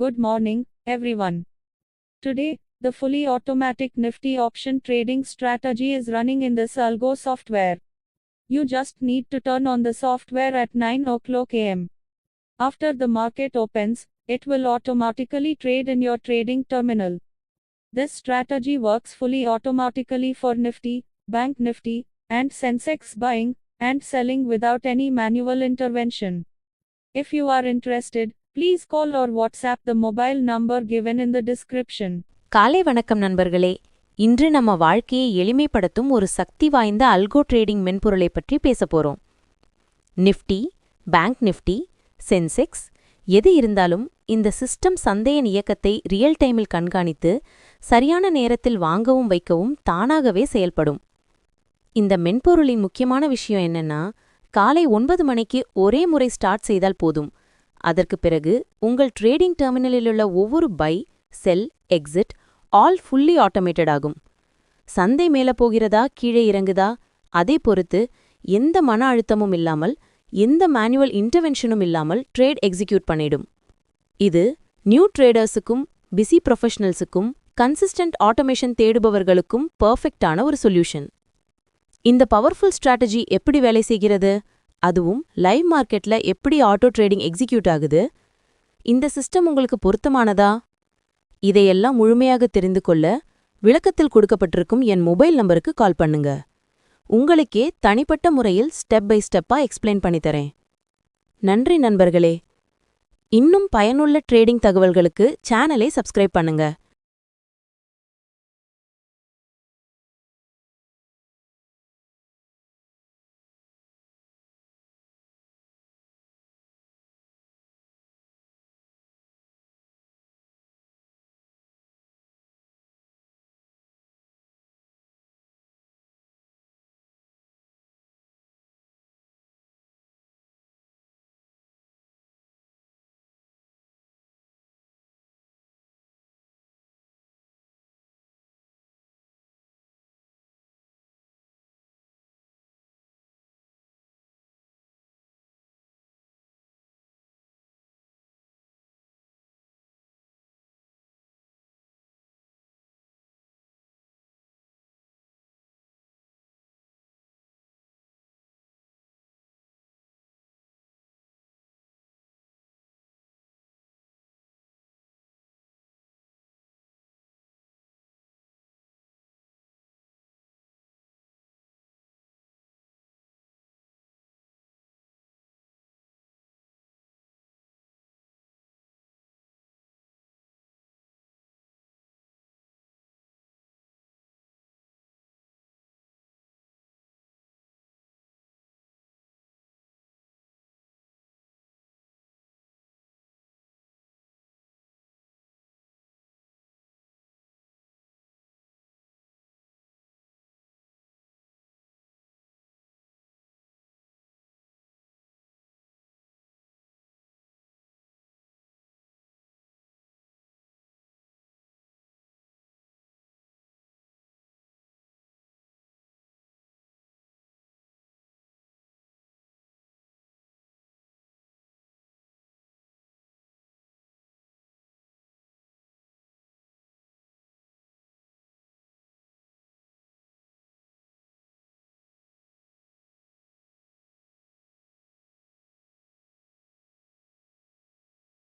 Good morning, everyone. Today, the fully automatic Nifty option trading strategy is running in this Algo software. You just need to turn on the software at 9 o'clock am. After the market opens, it will automatically trade in your trading terminal. This strategy works fully automatically for Nifty, Bank Nifty, and Sensex buying and selling without any manual intervention. If you are interested, please call or WhatsApp the mobile number given in the description. காலை வணக்கம் நண்பர்களே. இன்று நம்ம வாழ்க்கையை எளிமைப்படுத்தும் ஒரு சக்தி வாய்ந்த அல்கோ trading மென்பொருளை பற்றி பேசப் போறோம். நிஃப்டி, பேங்க் நிஃப்டி, சென்செக்ஸ் எது இருந்தாலும் இந்த சிஸ்டம் சந்தையின் இயக்கத்தை ரியல் டைமில் கண்காணித்து சரியான நேரத்தில் வாங்கவும் வைக்கவும் தானாகவே செயல்படும். இந்த மென்பொருளின் முக்கியமான விஷயம் என்னன்னா, காலை 9 மணிக்கு ஒரே முறை ஸ்டார்ட் செய்தால் போதும். அதற்கு பிறகு உங்கள் ட்ரேடிங் டெர்மினலிலுள்ள ஒவ்வொரு buy, sell, exit all fully automated ஆகும். சந்தை மேல போகிறதா கீழே இறங்குதா அதை பொறுத்து எந்த மன அழுத்தமும் இல்லாமல் எந்த மேனுவல் இன்டர்வென்ஷனும் இல்லாமல் ட்ரேட் எக்ஸிக்யூட் பண்ணிடும். இது நியூ ட்ரேடர்ஸுக்கும் பிஸி ப்ரொஃபஷனல்ஸுக்கும் கன்சிஸ்டன்ட் ஆட்டோமேஷன் தேடுபவர்களுக்கும் பர்ஃபெக்டான ஒரு சொல்யூஷன். இந்த பவர்ஃபுல் ஸ்ட்ராட்டஜி எப்படி வேலை செய்கிறது, அதுவும் லைவ் மார்க்கெட்ல எப்படி ஆட்டோ ட்ரேடிங் எக்ஸிக்யூட் ஆகுது, இந்த சிஸ்டம் உங்களுக்கு பொருத்தமானதா? இதையெல்லாம் முழுமையாக தெரிந்து கொள்ள விளக்கத்தில் கொடுக்கப்பட்டிருக்கும் என் மொபைல் நம்பருக்கு கால் பண்ணுங்க. உங்களுக்கே தனிப்பட்ட முறையில் ஸ்டெப் பை ஸ்டெப்பா எக்ஸ்பிளைன் பண்ணித்தரேன். நன்றி நண்பர்களே. இன்னும் பயனுள்ள ட்ரேடிங் தகவல்களுக்கு சேனலை சப்ஸ்கிரைப் பண்ணுங்க.